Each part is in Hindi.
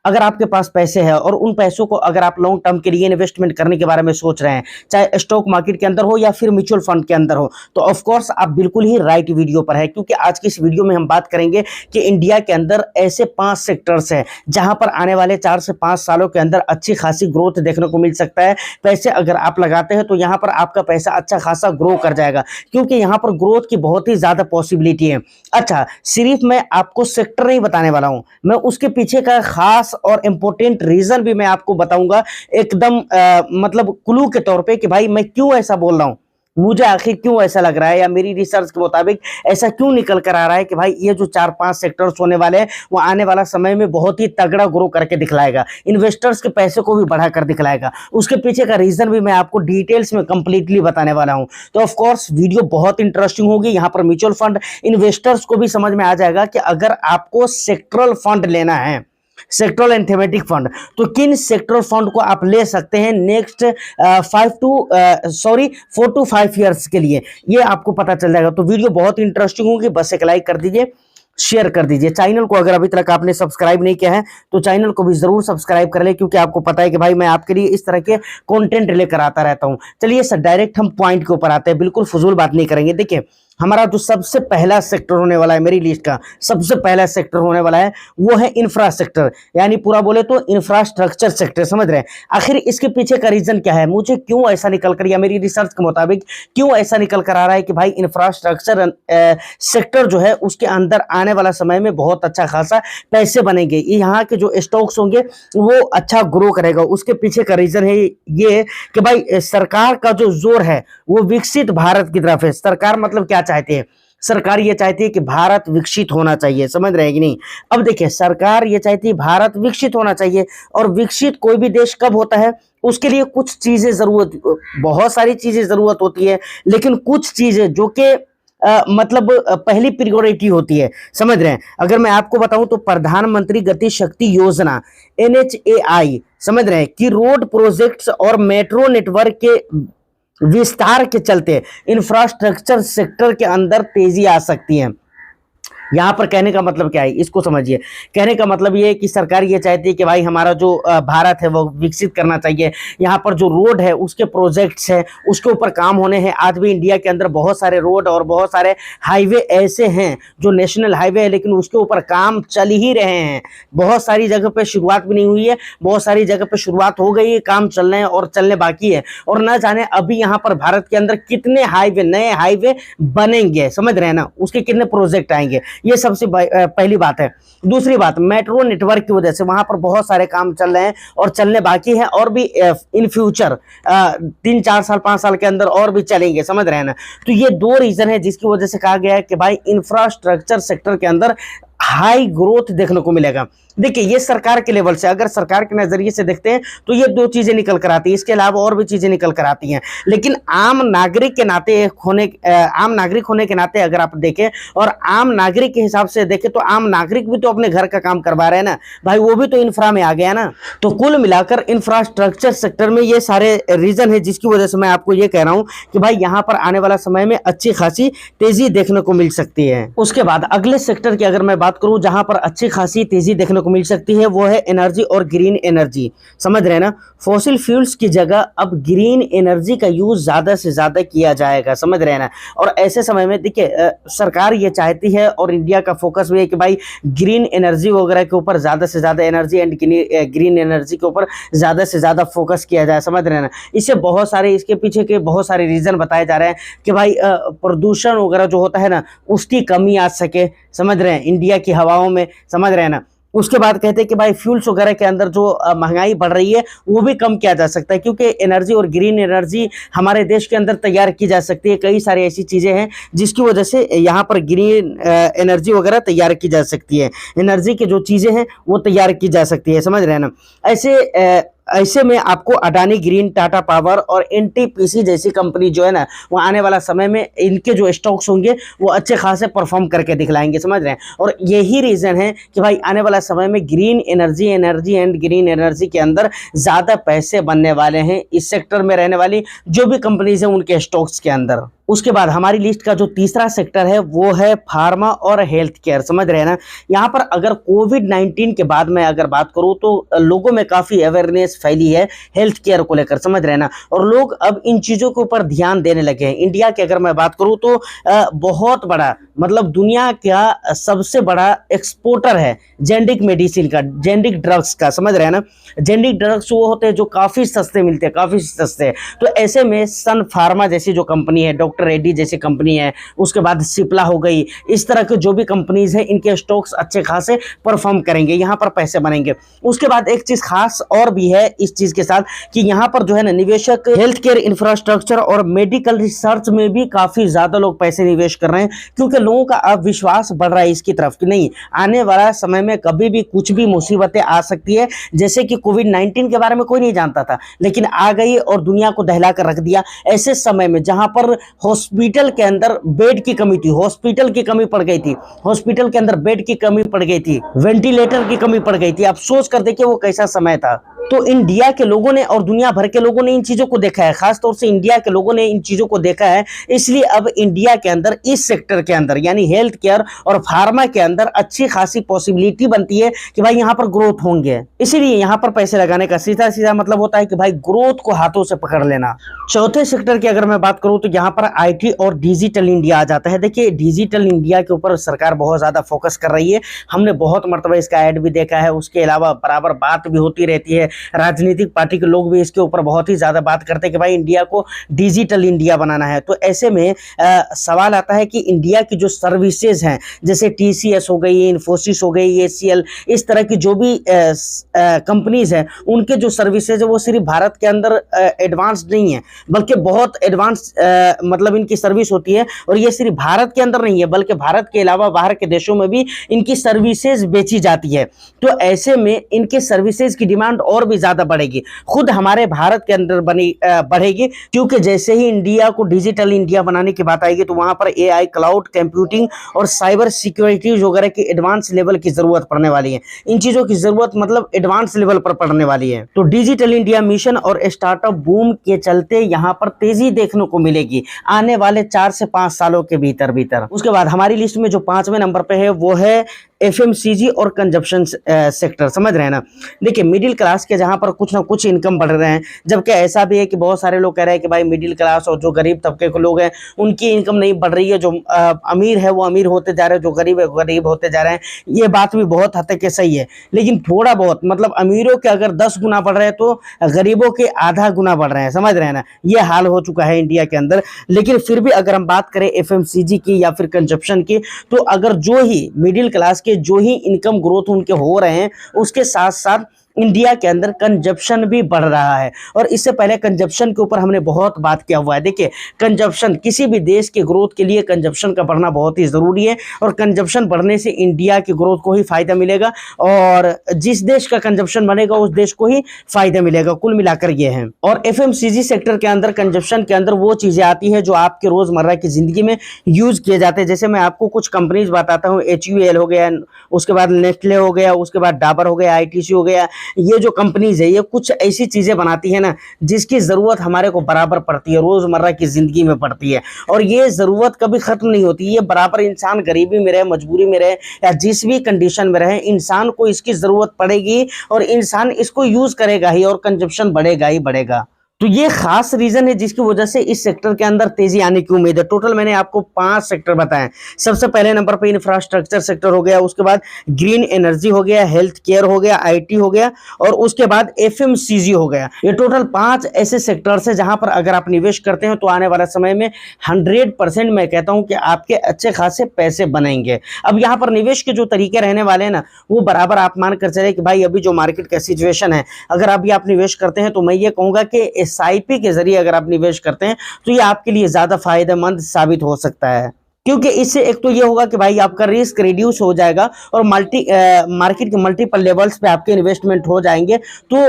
अगर आपके पास पैसे हैं और उन पैसों को अगर आप लॉन्ग टर्म के लिए इन्वेस्टमेंट करने के बारे में सोच रहे हैं, चाहे स्टॉक मार्केट के अंदर हो या फिर म्यूचुअल फंड के अंदर हो, तो ऑफ कोर्स आप बिल्कुल ही राइट वीडियो पर है, क्योंकि आज की इस वीडियो में हम बात करेंगे कि इंडिया के अंदर ऐसे 5 सेक्टर्स हैं जहां पर आने वाले 4 से 5 सालों के अंदर अच्छी खासी ग्रोथ देखने को मिल सकता है। पैसे अगर आप लगाते हैं तो यहां पर आपका पैसा अच्छा खासा ग्रो कर जाएगा, क्योंकि यहां पर ग्रोथ की बहुत ही ज्यादा पॉसिबिलिटी है। अच्छा, सिर्फ मैं आपको सेक्टर नहीं बताने वाला हूं, मैं उसके पीछे का खास और इंपॉर्टेंट रीजन भी मैं आपको बताऊंगा, एकदम मतलब क्लू के तौर पे कि भाई मैं क्यों ऐसा बोल रहा हूं, मुझे आखिर क्यों ऐसा लग रहा है, या मेरी रिसर्च के मुताबिक ऐसा क्यों निकल कर आ रहा है कि भाई ये जो 4-5 सेक्टर्स होने वाले हैं वो आने वाला समय में बहुत ही तगड़ा ग्रो करके दिखलाएगा, इन्वेस्टर्स के पैसे को भी बढ़ाकर दिखलाएगा। उसके पीछे का रीजन भी मैं आपको डिटेल्स में कंप्लीटली बताने वाला हूं। तो ऑफ कोर्स वीडियो बहुत इंटरेस्टिंग होगी। यहाँ पर म्यूचुअल फंड इन्वेस्टर्स को भी समझ में आ जाएगा कि अगर आपको सेक्टरल फंड लेना है, सेक्टरल एंड थीमेटिक फंड, तो किन सेक्टरल फंड को आप ले सकते हैं नेक्स्ट 4 to 5 ईयर्स के लिए, ये आपको पता चल जाएगा। तो वीडियो बहुत इंटरेस्टिंग होगी, बस एक लाइक कर दीजिए, शेयर कर दीजिए। चैनल को अगर अभी तक आपने सब्सक्राइब नहीं किया है तो चैनल को भी जरूर सब्सक्राइब कर ले, क्योंकि आपको पता है कि भाई मैं आपके लिए इस तरह के कंटेंट लेकर आता रहता हूं। चलिए सर, डायरेक्ट हम पॉइंट के ऊपर आते हैं, बिल्कुल फजूल बात नहीं करेंगे। देखिए, हमारा जो सबसे पहला सेक्टर होने वाला है, मेरी लिस्ट का सबसे पहला सेक्टर होने वाला है वो है इंफ्रास्ट्रक्चर, यानी पूरा बोले तो इंफ्रास्ट्रक्चर सेक्टर। समझ रहे हैं? आखिर इसके पीछे का रीजन क्या है, मुझे क्यों ऐसा निकल कर, या मेरी रिसर्च के मुताबिक क्यों ऐसा निकल कर आ रहा है कि भाई इंफ्रास्ट्रक्चर सेक्टर जो है उसके अंदर आने वाला समय में बहुत अच्छा खासा पैसे बनेंगे, यहाँ के जो स्टॉक्स होंगे वो अच्छा ग्रो करेगा। उसके पीछे का रीजन है ये कि भाई सरकार का जो जोर है वो विकसित भारत की तरफ है। सरकार मतलब क्या चाहती है? सरकार ये चाहती है कि भारत विकसित होना चाहिए। समझ रहे हैं कि नहीं? अब देखिए, सरकार ये चाहती है भारत विकसित होना चाहिए, और विकसित कोई भी देश कब होता है, उसके लिए कुछ चीजें जरूरत, बहुत सारी चीजें जरूरत होती है, लेकिन कुछ चीजें जो कि मतलब पहली प्रियोरिटी होती है। समझ रहे हैं? अगर मैं आपको बताऊं तो प्रधानमंत्री गति शक्ति योजना NHAI, समझ रहे हैं, कि रोड प्रोजेक्ट्स और मेट्रो नेटवर्क के विस्तार के चलते इंफ्रास्ट्रक्चर सेक्टर के अंदर तेजी आ सकती है। यहां पर कहने का मतलब क्या है, इसको समझिए। कहने का मतलब ये है कि सरकार ये चाहती है कि भाई हमारा जो भारत है वो विकसित करना चाहिए। यहाँ पर जो रोड है उसके प्रोजेक्ट्स है, उसके ऊपर काम होने हैं। आज भी इंडिया के अंदर बहुत सारे रोड और बहुत सारे हाईवे ऐसे हैं जो नेशनल हाईवे है, लेकिन उसके ऊपर काम चल ही रहे हैं। बहुत सारी जगह पे शुरुआत भी नहीं हुई है, बहुत सारी जगह पे शुरुआत हो गई है, काम चल रहे हैं और चलने बाकी है। और ना जाने अभी यहाँ पर भारत के अंदर कितने हाईवे, नए हाईवे बनेंगे, समझ रहे हैं ना, उसके कितने प्रोजेक्ट आएंगे, ये सबसे पहली बात है। दूसरी बात, मेट्रो नेटवर्क की वजह से वहां पर बहुत सारे काम चल रहे हैं और चलने बाकी हैं, और भी इन फ्यूचर 3-4 साल 5 साल के अंदर और भी चलेंगे। समझ रहे हैं ना? तो ये 2 रीजन है जिसकी वजह से कहा गया है कि भाई इंफ्रास्ट्रक्चर सेक्टर के अंदर हाई ग्रोथ देखने को मिलेगा। देखिए, ये सरकार के लेवल से, अगर सरकार के नजरिए से देखते हैं तो ये 2 चीजें निकल कर आती है, इसके अलावा और भी चीजें निकल कर आती हैं। लेकिन आम नागरिक के नाते अगर आप देखें और आम नागरिक के हिसाब से देखें तो आम नागरिक भी तो अपने घर का काम करवा रहे हैं ना भाई, वो भी तो इंफ्रा में आ गया ना। तो कुल मिलाकर इंफ्रास्ट्रक्चर सेक्टर में ये सारे रीजन है जिसकी वजह से मैं आपको ये कह रहा हूं कि भाई यहाँ पर आने वाला समय में अच्छी खासी तेजी देखने को मिल सकती है। उसके बाद अगले सेक्टर की अगर मैं बात करूं जहां पर अच्छी खासी तेजी देखने को मिल सकती है वो है एनर्जी और ग्रीन एनर्जी। समझ रहे हैं ना? फॉसिल फ्यूल्स की जगह अब ग्रीन एनर्जी का यूज ज्यादा से ज्यादा किया जाएगा। समझ रहे हैं ना? और ऐसे समय में देखिए, सरकार ये चाहती है और इंडिया का फोकस भी है कि भाई ग्रीन एनर्जी वगैरह के ऊपर ज्यादा से ज्यादा, एनर्जी एंड ग्रीन एनर्जी के ऊपर ज्यादा से ज्यादा फोकस किया जाए। समझ रहे हैं ना? इससे बहुत सारे, इसके पीछे के बहुत सारे रीजन बताए जा रहे हैं कि भाई प्रदूषण वगैरह जो होता है ना उसकी कमी आ सके। समझ रहे हैं? इंडिया की हवाओं में, समझ रहे हैं ना? उसके बाद कहते हैं कि भाई फ्यूल्स वगैरह के अंदर जो महंगाई बढ़ रही है वो भी कम किया जा सकता है, क्योंकि एनर्जी और ग्रीन एनर्जी हमारे देश के अंदर तैयार की जा सकती है। कई सारी ऐसी चीज़ें हैं जिसकी वजह से यहाँ पर ग्रीन एनर्जी वगैरह तैयार की जा सकती है, एनर्जी की जो चीज़ें हैं वो तैयार की जा सकती है। समझ रहे हैं ना? ऐसे में आपको अडानी ग्रीन, टाटा पावर और NTPC जैसी कंपनी जो है ना वो आने वाला समय में इनके जो स्टॉक्स होंगे वो अच्छे खासे परफॉर्म करके दिखलाएंगे। समझ रहे हैं? और यही रीज़न है कि भाई आने वाला समय में green energy and green energy के अंदर ज़्यादा पैसे बनने वाले हैं इस सेक्टर में रहने वाली जो भी कंपनीज हैं उनके स्टॉक्स के अंदर। उसके बाद हमारी लिस्ट का जो तीसरा सेक्टर है वो है फार्मा और हेल्थ केयर। समझ रहे हैं ना, यहाँ पर अगर कोविड-19 के बाद मैं अगर बात करूँ तो लोगों में काफ़ी अवेयरनेस फैली है हेल्थ केयर को लेकर। समझ रहे हैं ना, और लोग अब इन चीज़ों के ऊपर ध्यान देने लगे हैं। इंडिया की अगर मैं बात करूँ तो बहुत बड़ा, मतलब दुनिया का सबसे बड़ा एक्सपोर्टर है जेनेरिक मेडिसिन का, जेनेरिक ड्रग्स का। समझ रहे हैं ना, जेनेरिक ड्रग्स वो होते हैं जो काफ़ी सस्ते मिलते हैं, काफ़ी सस्ते। तो ऐसे में सन फार्मा जैसी जो कंपनी है, डॉक्टर रेड्डी जैसी कंपनी है, उसके बाद सिप्ला हो गई, इस तरह के जो भी कंपनीज हैं इनके स्टॉक्स अच्छे खासे परफॉर्म करेंगे, यहाँ पर पैसे बनेंगे। उसके बाद एक चीज़ खास और भी है इस चीज़ के साथ कि यहाँ पर जो है ना निवेशक हेल्थ केयर इंफ्रास्ट्रक्चर और मेडिकल रिसर्च में भी काफ़ी ज़्यादा लोग पैसे निवेश कर रहे हैं, क्योंकि लोगों का अब विश्वास बढ़ रहा है इसकी तरफ कि नहीं, आने वाला समय में कभी भी कुछ भी मुसीबतें आ सकती है। जैसे कि कोविड-19 के बारे में कोई नहीं जानता था, लेकिन आ गई और दुनिया को दहला कर रख दिया। ऐसे समय में जहां पर हॉस्पिटल के अंदर बेड की कमी थी, हॉस्पिटल की कमी पड़ गई थी, हॉस्पिटल के अंदर बेड की कमी पड़ गई थी, वेंटिलेटर की कमी पड़ गई थी। आप सोच कर देखिए वो कैसा समय था। तो इंडिया के लोगों ने और दुनिया भर के लोगों ने इन चीजों को देखा है, खासतौर से इंडिया के लोगों ने इन चीजों को देखा है। इसलिए अब इंडिया के अंदर इस सेक्टर के अंदर यानी हेल्थ केयर और फार्मा के अंदर अच्छी खासी पॉसिबिलिटी बनती है कि भाई यहाँ पर ग्रोथ होंगे। इसीलिए यहाँ पर पैसे लगाने का सीधा सीधा मतलब होता है कि भाई ग्रोथ को हाथों से पकड़ लेना। चौथे सेक्टर की अगर मैं बात करूँ तो यहाँ पर IT और डिजिटल इंडिया आ जाता है। देखिए डिजिटल इंडिया के ऊपर सरकार बहुत ज्यादा फोकस कर रही है, हमने बहुत मरतबा इसका ऐड भी देखा है। उसके अलावा बराबर बात भी होती रहती है, राजनीतिक पार्टी के लोग भी इसके ऊपर बहुत ही ज़्यादा बात करते हैं कि भाई इंडिया को डिजिटल इंडिया बनाना है। तो ऐसे में सवाल आता है कि इंडिया की जो सर्विसेज हैं जैसे TCS हो गई, इन्फोसिस हो गई, ACL, इस तरह की जो भी कंपनीज हैं उनके जो सर्विसेज है वो सिर्फ भारत के अंदर एडवांस नहीं है, बल्कि बहुत एडवांस मतलब इनकी सर्विस होती है। और ये सिर्फ भारत के अंदर नहीं है बल्कि भारत के अलावा बाहर के देशों में भी इनकी सर्विसेज बेची जाती है। तो ऐसे में इनके सर्विसेज की डिमांड और भी ज्यादा बढ़ेगी, खुद हमारे भारत के अंदर बढ़ेगी, क्योंकि जैसे ही इंडिया को डिजिटल इंडिया बनाने की बात आएगी तो वहां पर AI, क्लाउड कंप्यूटिंग और साइबर सिक्योरिटी वगैरह की एडवांस लेवल की जरूरत पड़ने वाली है। इन चीजों की जरूरत मतलब एडवांस लेवल पर पड़ने वाली है। तो डिजिटल इंडिया मिशन और स्टार्टअप बूम के चलते यहाँ पर तेजी देखने को मिलेगी आने वाले 4 से 5 सालों के भीतर भीतर। उसके बाद हमारी लिस्ट में जो 5वें नंबर पे है वो है FMCG और कंजप्शन सेक्टर। समझ रहे हैं ना, देखिए मिडिल क्लास के जहां पर कुछ ना कुछ इनकम बढ़ रहे हैं, जबकि ऐसा भी है कि बहुत सारे लोग कह रहे हैं कि भाई मिडिल क्लास और जो गरीब तबके के लोग हैं उनकी इनकम नहीं बढ़ रही है, जो अमीर है वो अमीर होते जा रहे हैं, जो गरीब है गरीब होते जा रहे हैं। ये बात भी बहुत हद तक सही है, लेकिन थोड़ा बहुत मतलब अमीरों के अगर 10 गुना बढ़ रहे हैं तो गरीबों के आधा गुना बढ़ रहे हैं। समझ रहे हैं ना, ये हाल हो चुका है इंडिया के अंदर। लेकिन फिर भी अगर हम बात करें FMCG की या फिर कंजप्शन की, तो अगर जो ही मिडिल क्लास के जो ही इनकम ग्रोथ उनके हो रहे हैं उसके साथ साथ इंडिया के अंदर कंजप्शन भी बढ़ रहा है। और इससे पहले कंजप्शन के ऊपर हमने बहुत बात किया हुआ है। देखिए कंजप्शन किसी भी देश के ग्रोथ के लिए कंजप्शन का बढ़ना बहुत ही ज़रूरी है, और कंजप्शन बढ़ने से इंडिया की ग्रोथ को ही फायदा मिलेगा, और जिस देश का कंजप्शन बढ़ेगा उस देश को ही फायदा मिलेगा। कुल मिलाकर ये है। और FMCG सेक्टर के अंदर कंजप्शन के अंदर वो चीज़ें आती हैं जो आपके रोज़मर्रा की ज़िंदगी में यूज़ किए जाते हैं। जैसे मैं आपको कुछ कंपनीज बताता हूँ, HUL हो गया, उसके बाद नेस्ले हो गया, उसके बाद डाबर हो गया, ITC हो गया। ये जो कंपनीज है ये कुछ ऐसी चीजें बनाती है ना जिसकी जरूरत हमारे को बराबर पड़ती है, रोजमर्रा की जिंदगी में पड़ती है, और ये जरूरत कभी खत्म नहीं होती। ये बराबर इंसान गरीबी में रहे, मजबूरी में रहे या जिस भी कंडीशन में रहे, इंसान को इसकी जरूरत पड़ेगी और इंसान इसको यूज करेगा ही, और कंजप्शन बढ़ेगा ही बढ़ेगा। तो ये खास रीजन है जिसकी वजह से इस सेक्टर के अंदर तेजी आने की उम्मीद है। टोटल मैंने आपको 5 सेक्टर बताए। सबसे पहले नंबर पे इंफ्रास्ट्रक्चर सेक्टर हो गया, उसके बाद ग्रीन एनर्जी हो गया, हेल्थ केयर हो गया, IT हो गया, और उसके बाद FMCG हो गया। ये टोटल 5 ऐसे सेक्टर्स है जहां पर अगर आप निवेश करते हैं तो आने वाले समय में 100% मैं कहता हूं कि आपके अच्छे खासे पैसे बनेंगे। अब यहाँ पर निवेश के जो तरीके रहने वाले हैं ना वो बराबर आप मान कर चले कि भाई अभी जो मार्केट का सिचुएशन है, अगर अभी आप निवेश करते हैं तो मैं ये कहूंगा कि SIP के जरिए अगर आप निवेश करते हैं तो ये आपके लिए ज्यादा फायदेमंद साबित हो सकता है, क्योंकि इससे एक तो ये होगा कि भाई आपका रिस्क रिड्यूस हो जाएगा और मार्केट के मल्टीपल लेवल्स पे आपके इन्वेस्टमेंट हो जाएंगे। तो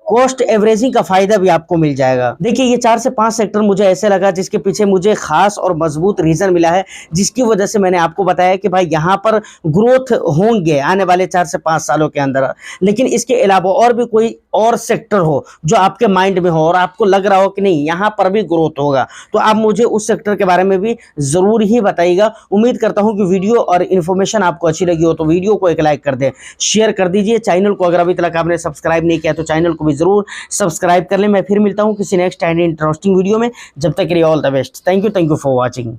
कॉस्ट एवरेजिंग का फायदा भी आपको मिल जाएगा। देखिए ये 4 से 5 सेक्टर मुझे ऐसे लगा जिसके पीछे मुझे खास और मजबूत रीजन मिला है, जिसकी वजह से मैंने आपको बताया कि भाई यहाँ पर ग्रोथ होंगे आने वाले 4 से 5 सालों के अंदर। लेकिन इसके अलावा और भी कोई और सेक्टर हो जो आपके माइंड में हो और आपको लग रहा हो कि नहीं यहाँ पर भी ग्रोथ होगा, तो आप मुझे उस सेक्टर के बारे में भी जरूर ही बताइएगा। उम्मीद करता हूँ कि वीडियो और इन्फॉर्मेशन आपको अच्छी लगी हो तो वीडियो को एक लाइक कर दें, शेयर कर दीजिए। चैनल को अगर अभी तक आपने सब्सक्राइब नहीं किया तो चैनल को भी जरूर सब्सक्राइब कर लें। मैं फिर मिलता हूँ किसी नेक्स्ट एंड इंटरेस्टिंग वीडियो में, जब तक के लिए all the best. Thank you for watching.